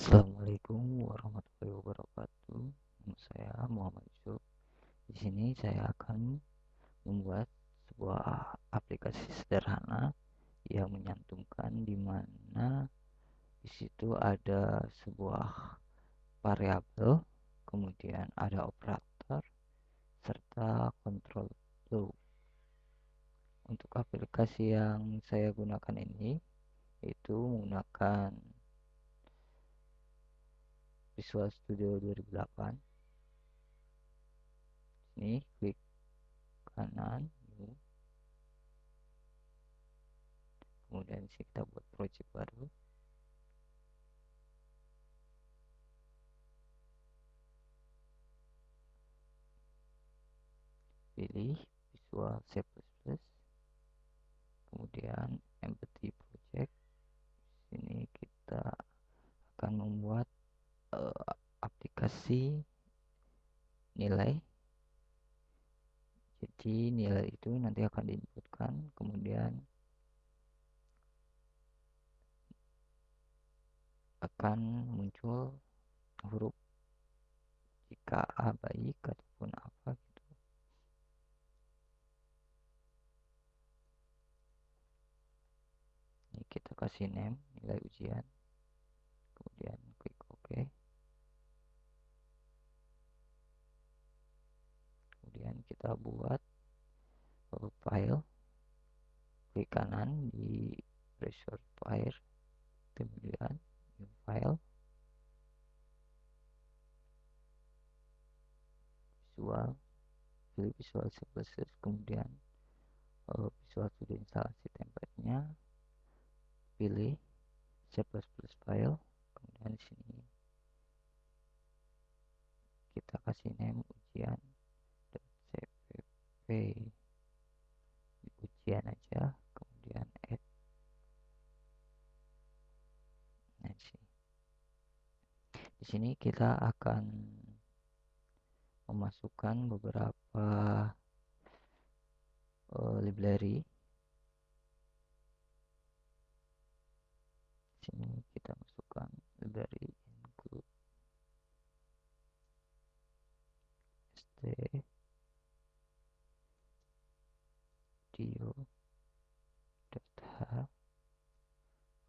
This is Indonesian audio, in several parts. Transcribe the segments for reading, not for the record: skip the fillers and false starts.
Assalamualaikum warahmatullahi wabarakatuh. Nama saya Muhammad Yusuf. Di sini saya akan membuat sebuah aplikasi sederhana yang menyantumkan di mana di situ ada sebuah variabel, kemudian ada operator serta control flow. Untuk aplikasi yang saya gunakan ini itu menggunakan Visual Studio 2008. Ini klik kanan, new. Kemudian kita buat project baru, pilih Visual C++, kemudian Empathy Project. Sini kita akan membuat aplikasi nilai. Jadi nilai itu nanti akan diinputkan, kemudian akan muncul huruf jika A baik ataupun apa gitu. Ini kita kasih name nilai ujian, kemudian klik OK. Kemudian kita buat file, klik kanan di pressure file, kemudian new file, pilih Visual C++, kemudian Visual Studio instalasi template-nya, pilih C++ file, kemudian di sini kita kasih name ujian.cpp, ujian aja, kemudian add. Nah, di sini kita akan memasukkan beberapa library. Sini kita masukkan library include studio,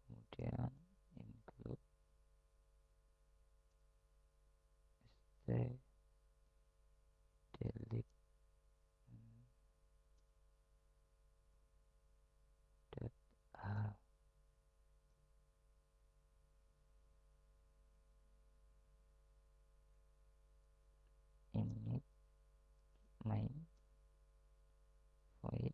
kemudian include delete .h. Init main void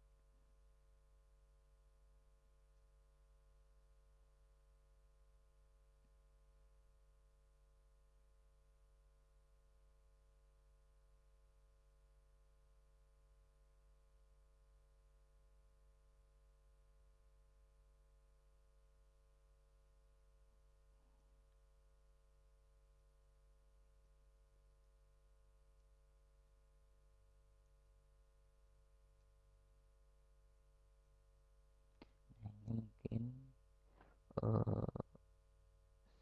ini mungkin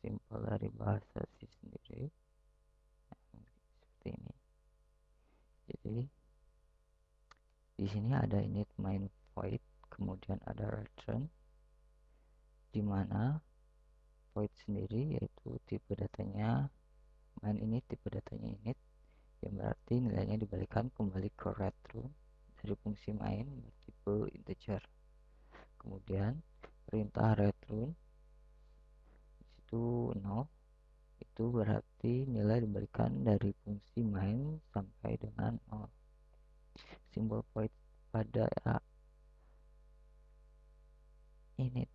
simpel dari bahasa C sendiri, seperti ini. Jadi di sini ada init main void, kemudian ada return, di mana void sendiri yaitu tipe datanya main ini, tipe datanya init, yang berarti nilainya dibalikan kembali ke return dari fungsi main bertipe integer. Kemudian perintah return itu 0, itu berarti nilai diberikan dari fungsi main sampai dengan 0. Simbol void pada init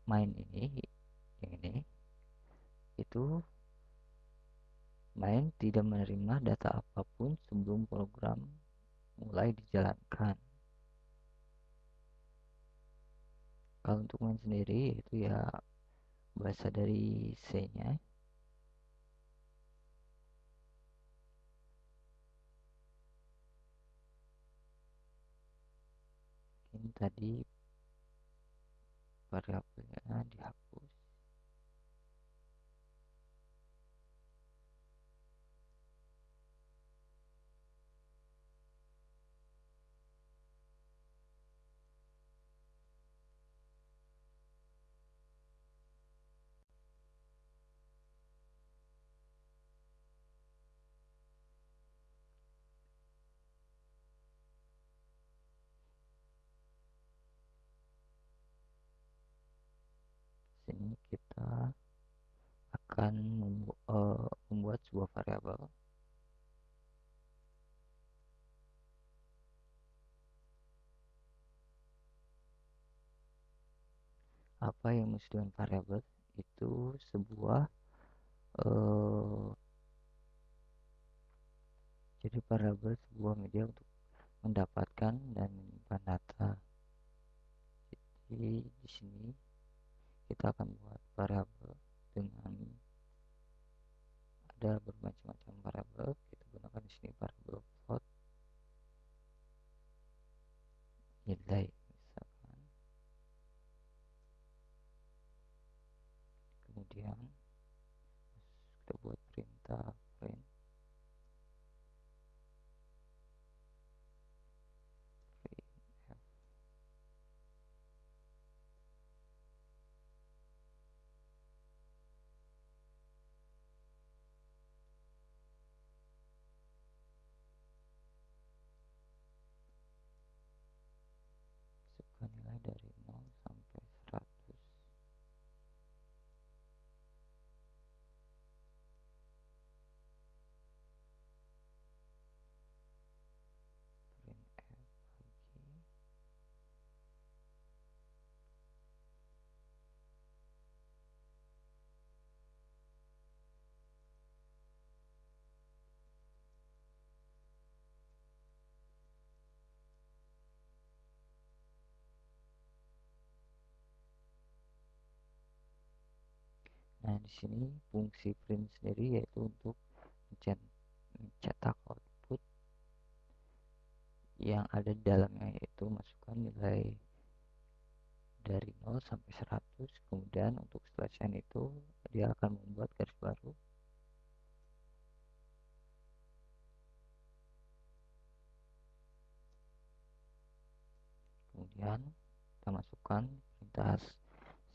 main ini, yang ini, itu main tidak menerima data apapun sebelum program mulai dijalankan. Kalau untuk main sendiri itu ya bahasa dari C-nya. Ini tadi variabelnya dihapus. kita akan membuat sebuah variabel. Apa yang maksud dengan variabel? Itu sebuah jadi variabel sebuah media untuk mendapatkan dan menyimpan data. Jadi di sini kita akan buat variabel dengan ada bermacam-macam variabel. Kita gunakan di sini variabel float nilai misalkan. Kemudian kita buat perintah print f. Masukkan nilai dari 0 sampai 100. Print f lagi. Nah, di sini fungsi print sendiri yaitu untuk mencetak output yang ada di dalamnya, yaitu masukkan nilai dari 0 sampai 100. Kemudian untuk slash-n itu dia akan membuat garis baru. Kemudian kita masukkan perintah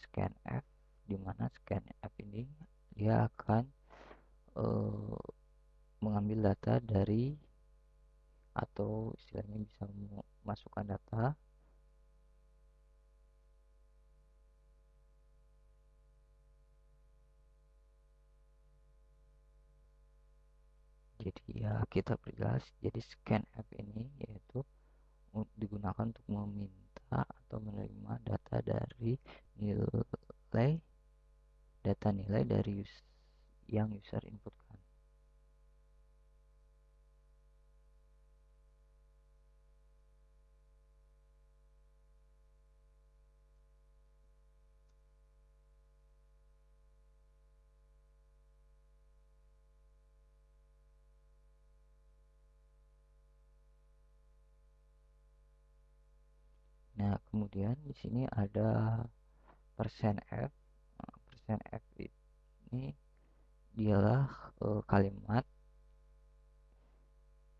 scanf, di mana scanf ini dia akan mengambil data dari, atau istilahnya bisa memasukkan data jadi ya kita perjelas. Jadi scanf ini yaitu digunakan untuk meminta atau menerima data dari nilai dari yang user inputkan. Nah, kemudian di sini ada %f. %f ini dialah kalimat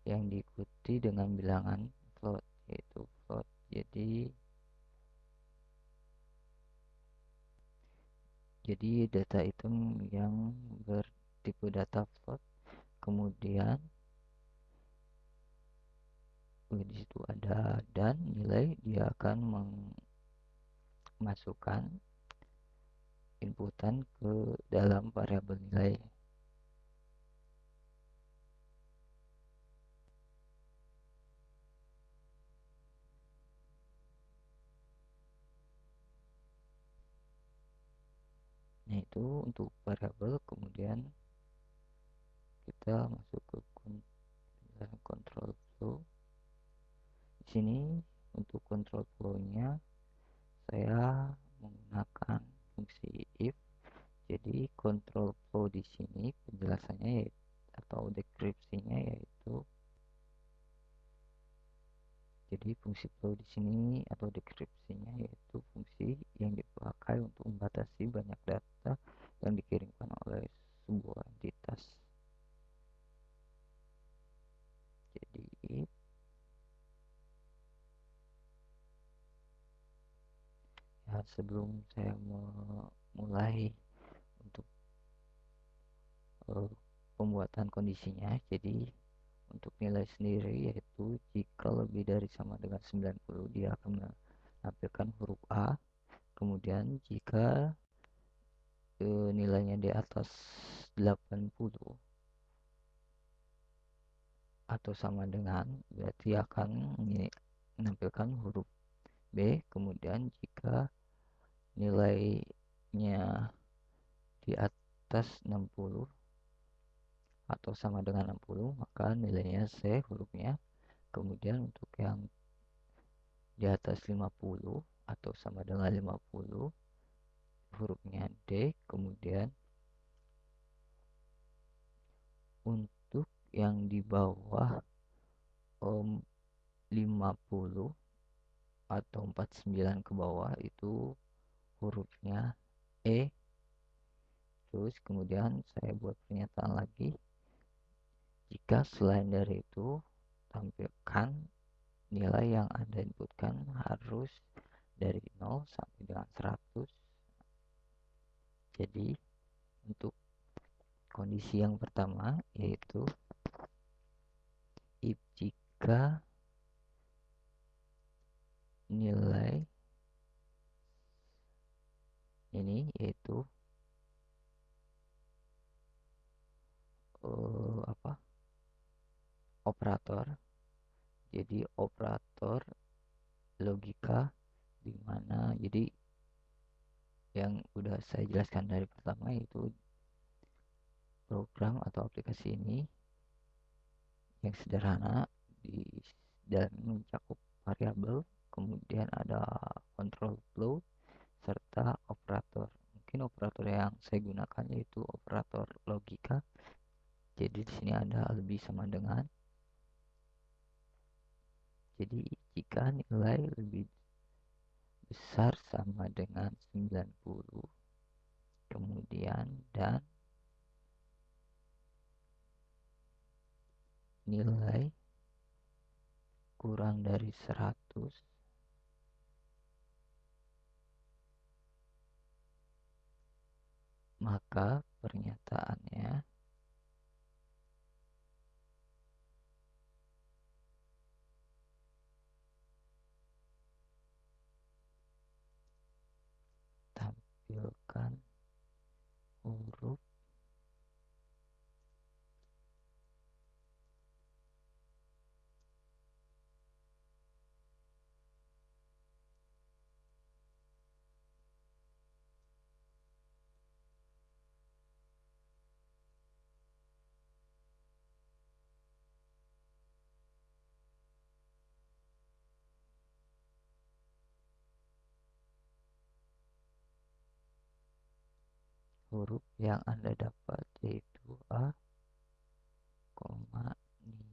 yang diikuti dengan bilangan float, yaitu float. Jadi data item yang bertipe data float. Kemudian di situ ada dan nilai, dia akan memasukkan inputan ke dalam variabel nilai. Nah, itu untuk variabel. Kemudian kita masuk ke control flow. Di sini untuk control flow-nya saya menggunakan fungsi if. Jadi control flow di sini penjelasannya atau deskripsinya yaitu, jadi fungsi flow di sini atau deskripsinya yaitu fungsi yang dipakai untuk membatasi banyak data yang dikirimkan oleh sebuah entitas. Jadi if ya, sebelum saya memulai untuk pembuatan kondisinya, jadi untuk nilai sendiri yaitu jika lebih dari sama dengan 90 dia akan menampilkan huruf A. Kemudian jika nilainya di atas 80 atau sama dengan, berarti akan menampilkan huruf B. Kemudian jika nilainya di atas 60 atau sama dengan 60, maka nilainya C hurufnya. Kemudian untuk yang di atas 50 atau sama dengan 50, hurufnya D. Kemudian untuk yang di bawah 50 atau 49 ke bawah itu hurufnya E. Terus kemudian saya buat pernyataan lagi, jika selain dari itu tampilkan nilai yang Anda inputkan harus dari 0 sampai dengan 100. Jadi untuk kondisi yang pertama yaitu if jika nilai ini yaitu operator, jadi operator logika, dimana jadi yang udah saya jelaskan dari pertama yaitu program atau aplikasi ini yang sederhana di dan mencakup variabel, kemudian ada control flow serta operator. Mungkin operator yang saya gunakan yaitu operator logika. Jadi di sini ada lebih sama dengan. Jadi jika nilai lebih besar sama dengan 90, kemudian dan nilai kurang dari 100, maka pernyataannya tampilkan huruf yang Anda dapat yaitu A,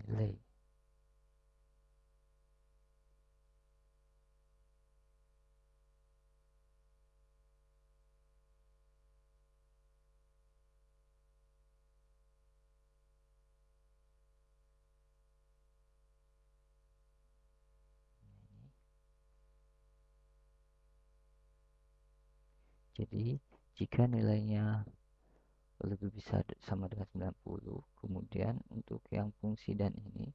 nilai. Jadi jika nilainya lebih besar sama dengan 90, kemudian untuk yang fungsi dan ini,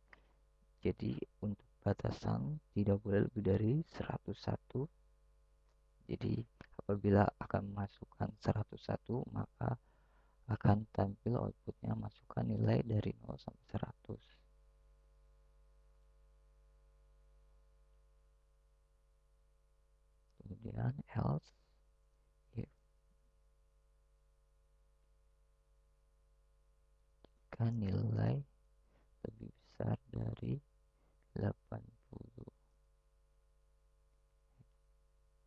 jadi untuk batasan tidak boleh lebih dari 101. Jadi apabila akan masukkan 101, maka akan tampil outputnya masukkan nilai dari 0 sampai 100. Kemudian else if jika nilai lebih besar dari 80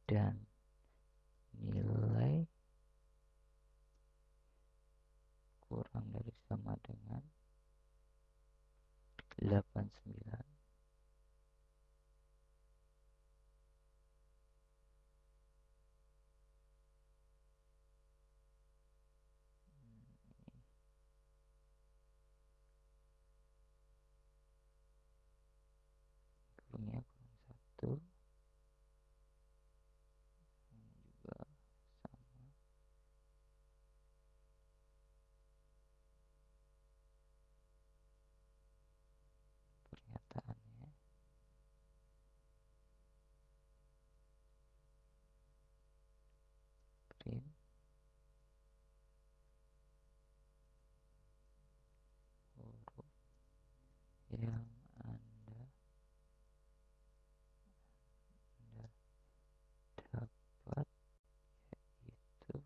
dan nilai kurang dari sama dengan 89, kurangnya kurang 1, juga sama pernyataannya. Print yang Anda dapat yaitu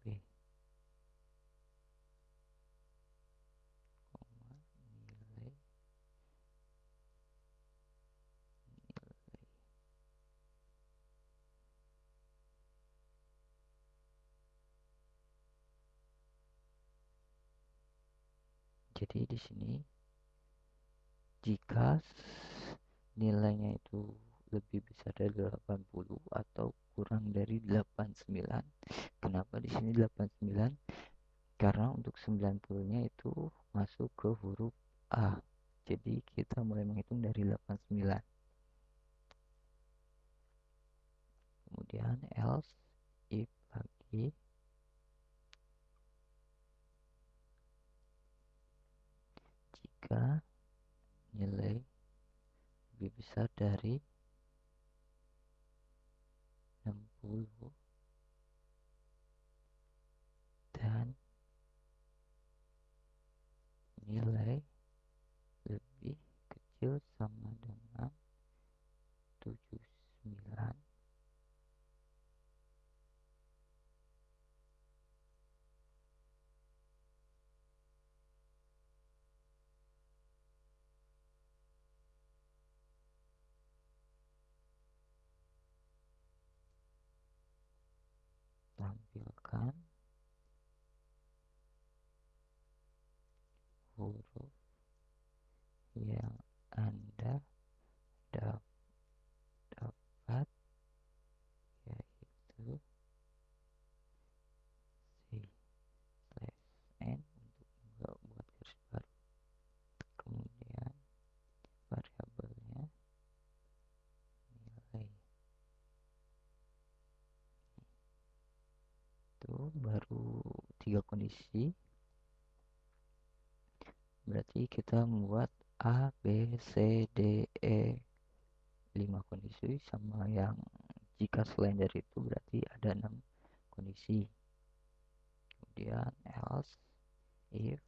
B, nilai. Jadi di sini jika nilainya itu lebih besar dari 80 atau kurang dari 89. Kenapa di sini 89? Karena untuk 90-nya itu masuk ke huruf A. Jadi kita mulai menghitung dari 89. Kemudian else if lagi jika nilai lebih besar dari 60 dan nilai lebih kecil sama dengan 79, tampilkan huruf yang Anda dapat yaitu C/N untuk buat garis baru. Kemudian variabelnya nilai. Itu baru 3 kondisi. Berarti kita membuat A, B, C, D, E 5 kondisi, sama yang jika selain dari itu berarti ada 6 kondisi. Kemudian else if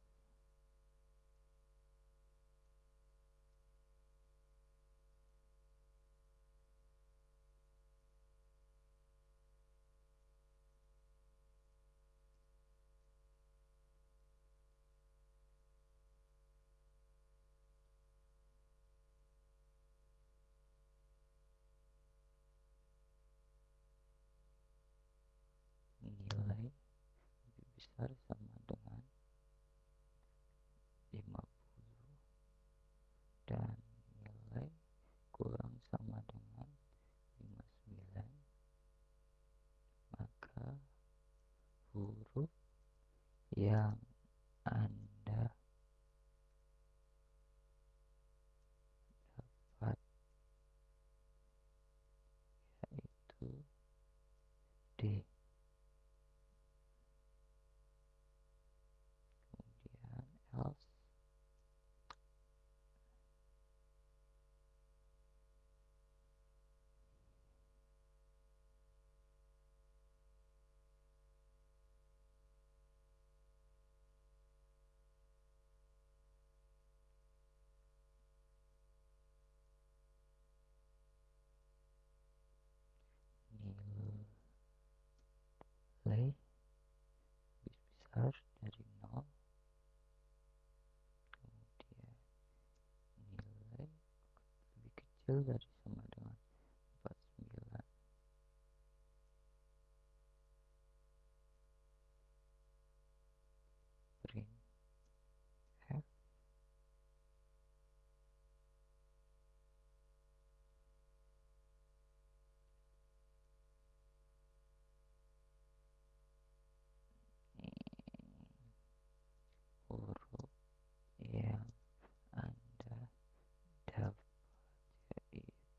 nilai lebih besar sama dengan 50 dan nilai kurang sama dengan 59, maka huruf yang Anda dapat yaitu D. Kemudian else nilai lebih besar dari 0, kemudian nilai lebih kecil dari sama dengan 49, print F huruf yang Anda dapat yaitu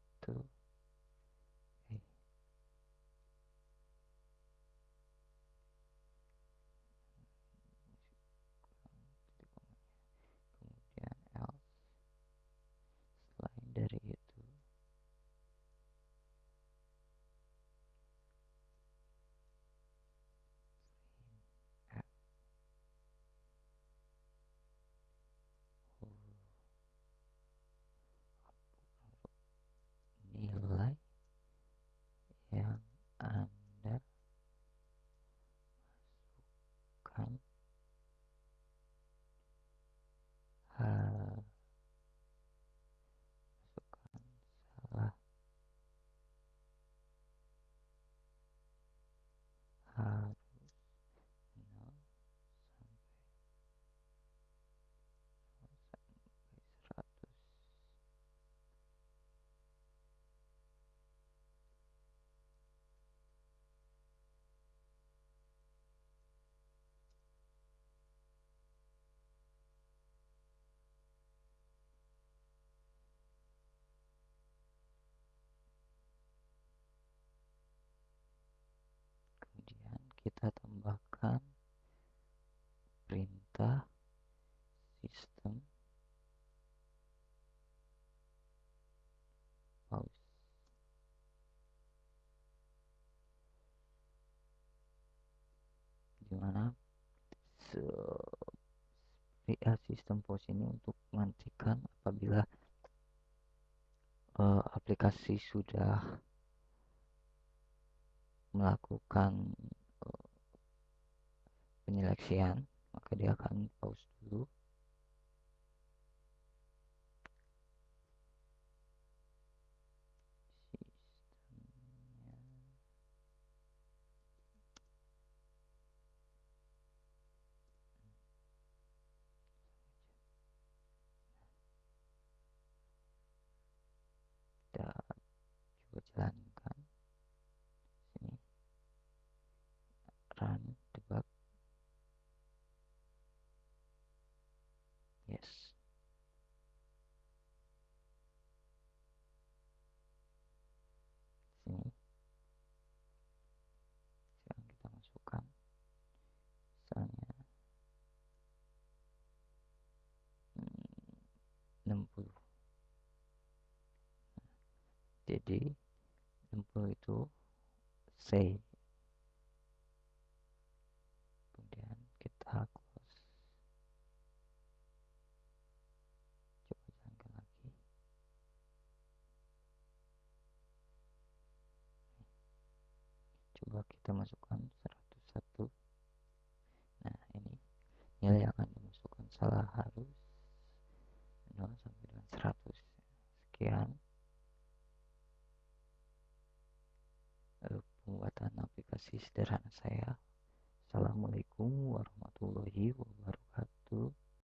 harus 0 sampai 100. Kemudian kita tambahkan perintah sistem pause, dimana sistem pause ini untuk menghentikan apabila aplikasi sudah melakukan penyeleksian, maka dia akan pause dulu. Kita coba jalankan sini, run debug, yes. Sini sekarang kita masukkan misalnya 60. Jadi 60 itu say, kemudian kita close. Coba jalankan lagi. Coba kita masukkan 101. Nah, ini nilai yang akan dimasukkan salah harus 0 sampai dengan 100. Sekian pembuatan aplikasi sederhana saya. Assalamualaikum warahmatullahi wabarakatuh.